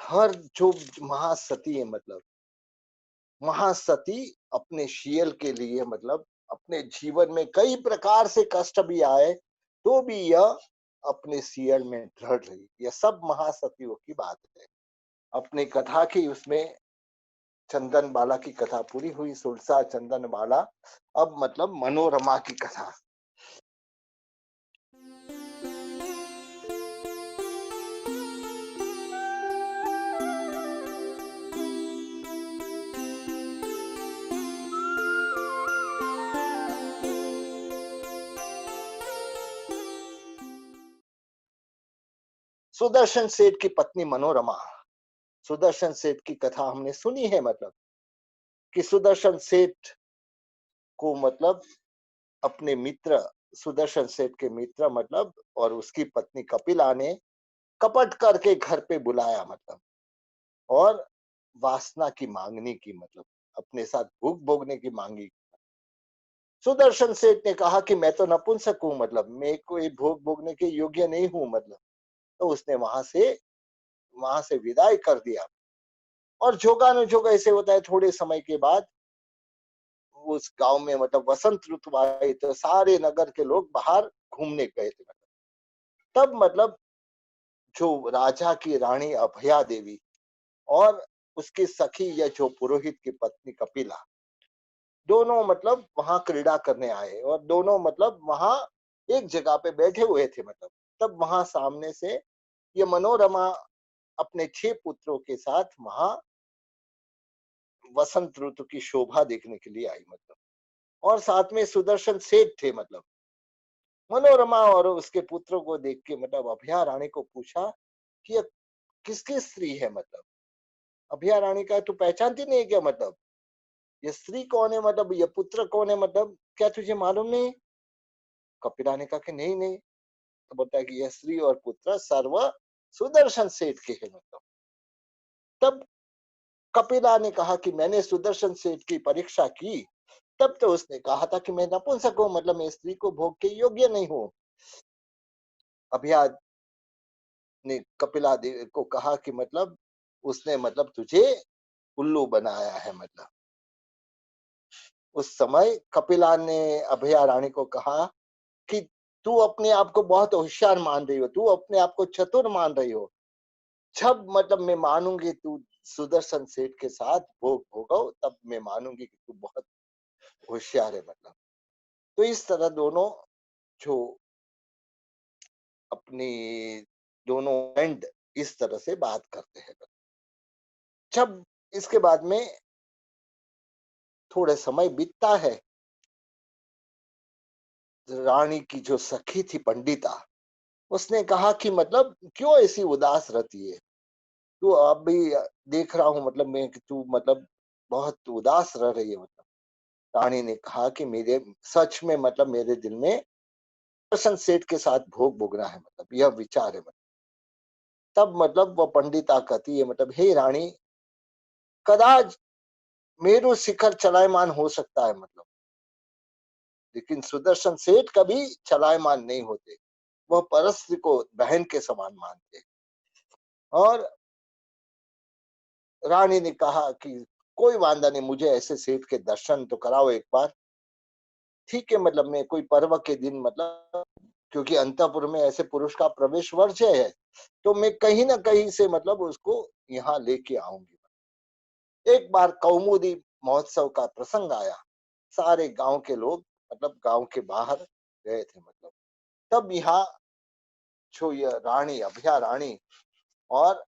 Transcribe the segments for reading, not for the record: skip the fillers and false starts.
हर जो महासती है मतलब महासती अपने शीयल के लिए मतलब अपने जीवन में कई प्रकार से कष्ट भी आए तो भी यह अपने शीयल में दृढ़ रही। यह सब महासतियों की बात है। अपनी कथा की उसमें चंदन बाला की कथा पूरी हुई। सुरसा चंदन बाला। अब मतलब मनोरमा की कथा। सुदर्शन सेठ की पत्नी मनोरमा। सुदर्शन सेठ की कथा हमने सुनी है मतलब कि सुदर्शन सेठ को मतलब अपने मित्र सुदर्शन सेठ के मित्र मतलब और उसकी पत्नी कपिला ने कपट करके घर पे बुलाया मतलब और वासना की मांगनी की मतलब अपने साथ भूख भोगने की मांगी। सुदर्शन सेठ ने कहा कि मैं तो नपुंसक हूं मतलब मैं कोई भोग भोगने के योग्य नहीं हूं मतलब। तो उसने वहां से विदाई कर दिया। और जोगा न जोगा ऐसे होता है थोड़े समय के बाद उस गांव में मतलब वसंत ऋतु आई तो सारे नगर के लोग बाहर घूमने गए थे मतलब। तब मतलब जो राजा की रानी अभया देवी और उसकी सखी या जो पुरोहित की पत्नी कपिला दोनों मतलब वहां क्रीड़ा करने आए और दोनों मतलब वहां एक जगह पे बैठे हुए थे मतलब। तब वहां सामने से ये मनोरमा अपने 6 पुत्रों के साथ वहां वसंत ऋतु की शोभा देखने के लिए आई मतलब। और साथ में सुदर्शन सेठ थे मतलब। मनोरमा और उसके पुत्रों को देख के मतलब अभया रानी को पूछा कि ये किसकी स्त्री है मतलब। अभया रानी का तू पहचानती नहीं है क्या मतलब। ये स्त्री कौन है मतलब ये पुत्र कौन है मतलब क्या तुझे मालूम नहीं। कपिला ने कहा कि नहीं नहीं। तो बोलता है कि यह स्त्री और पुत्र सर्व सुदर्शन सेठ के है मतलब। तब कपिला ने कहा कि मैंने सुदर्शन सेठ की परीक्षा की। तब तो उसने कहा था कि मैं नपुंसक हूं मतलब मैं स्त्री को भोग के योग्य नहीं हूं। अभया ने कपिला देवी को कहा कि मतलब उसने मतलब तुझे उल्लू बनाया है मतलब। उस समय कपिला ने अभया रानी को कहा कि तू अपने आप को बहुत होशियार मान रही हो तू अपने आप को चतुर मान रही हो। जब मतलब मैं मानूंगी तू सुदर्शन सेठ के साथ भोग भोगो तब मैं मानूंगी कि तू बहुत होशियार है मतलब। तो इस तरह दोनों जो अपनी दोनों एंड इस तरह से बात करते हैं। जब इसके बाद में थोड़े समय बीतता है रानी की जो सखी थी पंडिता उसने कहा कि मतलब क्यों ऐसी उदास रहती है। तू अब भी देख रहा हूं मतलब मैं कि तू मतलब बहुत उदास रह रही है मतलब। रानी ने कहा कि मेरे सच में मतलब मेरे दिल में प्रसन्न सेठ के साथ भोग भोगना है मतलब यह विचार है मतलब। तब मतलब वो पंडिता कहती है मतलब हे रानी कदाच मेरु शिखर चलायमान हो सकता है मतलब लेकिन सुदर्शन सेठ कभी चलायमान नहीं होते। वह परस्त्री को बहन के समान मानते। और रानी ने कहा कि कोई वांदा नहीं मुझे ऐसे सेठ के दर्शन तो कराओ एक बार। ठीक है मतलब मैं कोई पर्व के दिन मतलब क्योंकि अंतपुर में ऐसे पुरुष का प्रवेश वर्ज्य है तो मैं कहीं ना कहीं से मतलब उसको यहाँ लेके आऊंगी। एक बार कौमुदी महोत्सव का प्रसंग आया। सारे गांव के लोग मतलब गांव के बाहर गए थे मतलब। तब यहाँ जो ये रानी अभया रानी और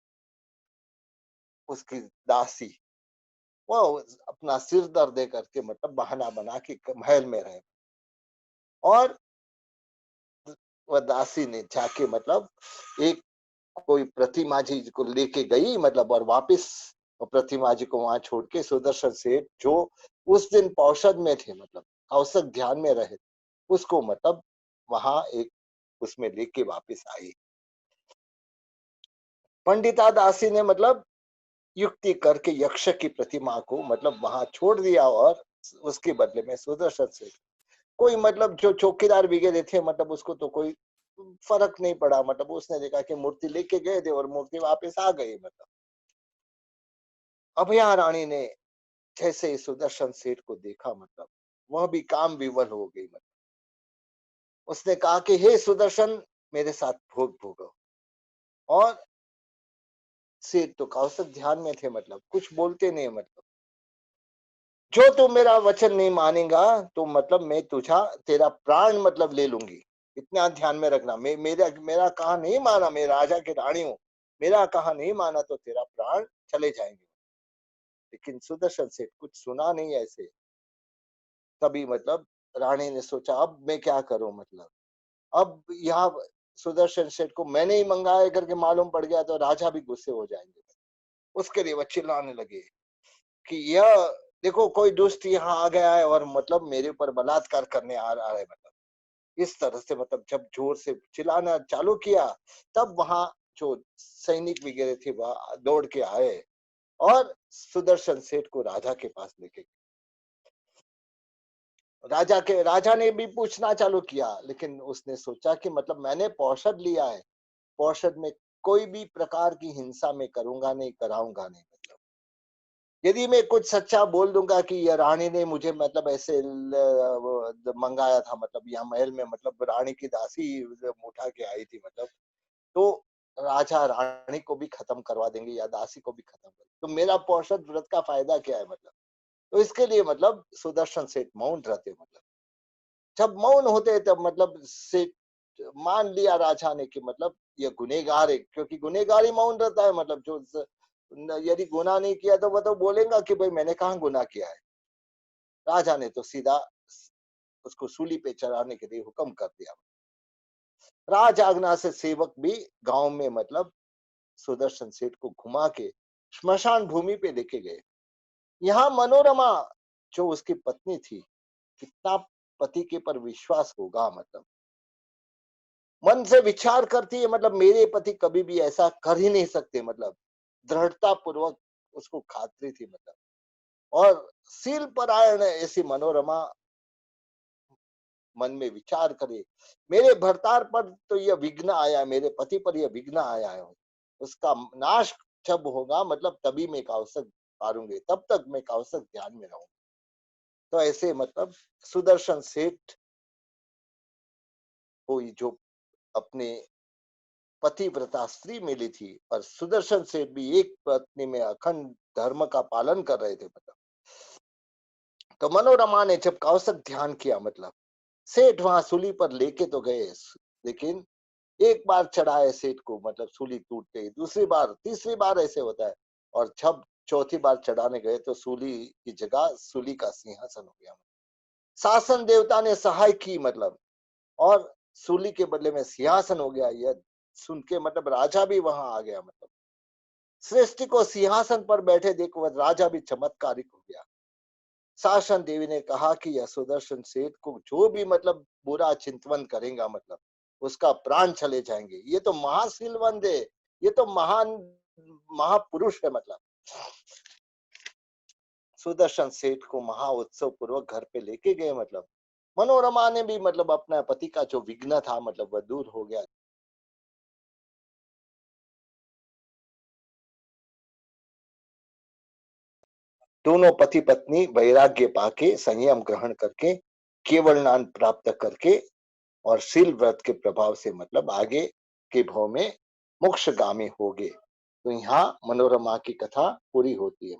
उसकी दासी वो अपना सिर दर्द दे करके मतलब बहाना बना के महल में रहे। और वह दासी ने जाके मतलब एक कोई प्रतिमा जी को लेके गई मतलब और वापस प्रतिमा जी को वहां छोड़ के सुदर्शन सेठ जो उस दिन पौषद में थे मतलब औसत ध्यान में रहे उसको मतलब वहां एक उसमें लेके वापस आई। पंडिता दासी ने मतलब युक्ति करके यक्ष की प्रतिमा को मतलब वहां छोड़ दिया और उसके बदले में सुदर्शन सेठ कोई मतलब जो चौकीदार वगैरह थे मतलब उसको तो कोई फर्क नहीं पड़ा मतलब उसने देखा कि मूर्ति लेके गए थे और मूर्ति वापस आ गई मतलब। अभया रानी ने जैसे ही सुदर्शन सेठ को देखा, मतलब वह भी काम विवल हो गई। मतलब उसने कहा कि हे सुदर्शन, मेरे साथ भोग भोगो। और सेठ तो कौशल ध्यान में थे, मतलब कुछ बोलते नहीं। मतलब जो तू मेरा वचन नहीं मानेगा तो मतलब मैं तुझा तेरा प्राण मतलब ले लूंगी। इतना ध्यान में रखना, मैं मेरा मेरा कहा नहीं माना, मैं राजा की रानी हूँ, मेरा कहा नहीं माना तो तेरा प्राण चले जाएंगे। लेकिन सुदर्शन सेठ कुछ सुना नहीं ऐसे। तभी मतलब रानी ने सोचा, अब मैं क्या करूं, मतलब अब यहाँ सुदर्शन सेठ को मैंने ही मंगाया करके मालूम पड़ गया तो राजा भी गुस्से हो जाएंगे। उसके लिए वह चिल्लाने लगे कि यह देखो, कोई दुष्ट यहाँ आ गया है और मतलब मेरे ऊपर बलात्कार करने आ रहा है। मतलब इस तरह से मतलब जब जोर से चिल्लाना चालू किया, तब वहां जो सैनिक वगैरह थे वह दौड़ के आए और सुदर्शन सेठ को राजा के पास लेके गए। राजा ने भी पूछना चालू किया, लेकिन उसने सोचा कि मतलब मैंने पौषध लिया है, पौषध में कोई भी प्रकार की हिंसा में करूंगा नहीं, कराऊंगा नहीं। मतलब यदि मैं कुछ सच्चा बोल दूंगा कि ये रानी ने मुझे मतलब ऐसे मंगाया था, मतलब यहाँ महल में मतलब रानी की दासी उठा के आई थी, मतलब तो राजा रानी को भी खत्म करवा देंगे या दासी को भी खत्म कर, तो मेरा पौषध व्रत का फायदा क्या है। मतलब तो इसके लिए मतलब सुदर्शन सेठ मौन रहते। मतलब जब मौन होते तब मतलब से मान लिया राजा ने कि मतलब ये गुनेगार है, क्योंकि गुनेगार ही मौन रहता है। मतलब जो यदि गुनाह नहीं किया तो वह तो बोलेगा कि भाई मैंने कहाँ गुनाह किया है। राजा ने तो सीधा उसको सूली पे चढ़ाने के लिए हुक्म कर दिया। राज आज्ञा से सेवक भी गांव में मतलब सुदर्शन सेठ को घुमा के श्मशान भूमि पे लेके गए। यहाँ मनोरमा जो उसकी पत्नी थी, कितना पति के पर विश्वास होगा। मतलब मन से विचार करती है, मतलब मेरे पति कभी भी ऐसा कर ही नहीं सकते। मतलब दृढ़ता पूर्वक उसको खात्री थी। मतलब और सील परायण ऐसी मनोरमा मन में विचार करे, मेरे भरतार पर तो यह विघ्न आया, मेरे पति पर यह विघ्न आया है, उसका नाश जब होगा मतलब तभी मैं कौशक पारूंगी, तब तक मैं कौशक ध्यान में रहूंगी। तो ऐसे मतलब सुदर्शन सेठ को जो अपने पतिव्रता स्त्री मिली थी, और सुदर्शन सेठ भी एक पत्नी में अखंड धर्म का पालन कर रहे थे। मतलब तो मनोरमा ने जब कौशक ध्यान किया, मतलब सेठ वहां सूली पर लेके तो गए, लेकिन एक बार चढ़ाए सेठ को मतलब सूली टूट गई, दूसरी बार तीसरी बार ऐसे होता है, और जब चौथी बार चढ़ाने गए तो सूली की जगह सूली का सिंहासन हो गया। शासन देवता ने सहाय की, मतलब और सूली के बदले में सिंहासन हो गया। यह सुन के मतलब राजा भी वहां आ गया। मतलब सृष्टि को सिंहासन पर बैठे देख वह राजा भी चमत्कारिक हो गया। शासन देवी ने कहा कि यह सुदर्शन सेठ को जो भी मतलब बुरा चिंतवन करेगा, मतलब उसका प्राण चले जाएंगे। ये तो महाशीलवंत है, ये तो महान महापुरुष है। मतलब सुदर्शन सेठ को महा उत्सव पूर्वक घर पे लेके गए। मतलब मनोरमा ने भी मतलब अपना पति का जो विघ्न था मतलब वह दूर हो गया। दोनों पति पत्नी वैराग्य पाके संयम ग्रहण करके केवल ज्ञान प्राप्त करके और शील व्रत के प्रभाव से मतलब आगे के भाव में मोक्षगामी हो गए। तो यहाँ मनोरमा की कथा पूरी होती है।